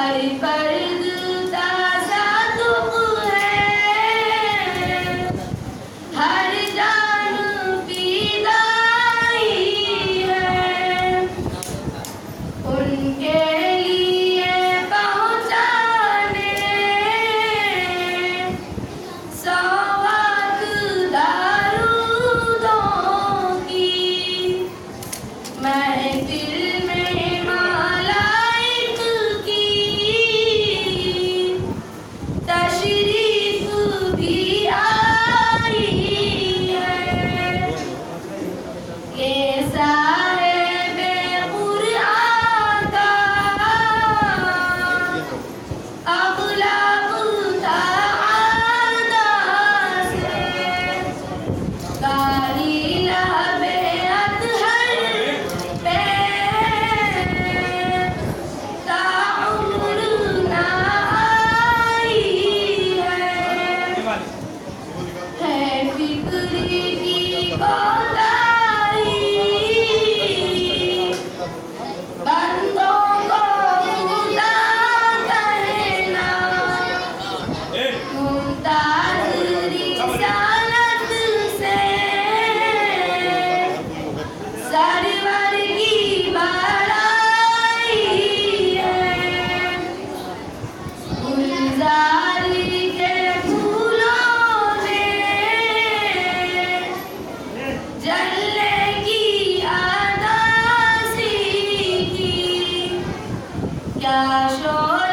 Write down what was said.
हर फर्द ताज़ा दुख है, हर जान फिदाई है। उनके लिए पहुँचाने सौगात दारूदों की महफिल में मलाइक की तशरीफ भी आई है। ये साहिबे कुरआन का अखलाक ताआदा से कारी लबे अतहर पे ताउम्र ना आई है फिक्र की कोताही बंदों को खुदा कहना मुमताज रिसालत से सरवर की बड़ाई है। गुलजार के फूलों में जलने की आदासी की क्या शोर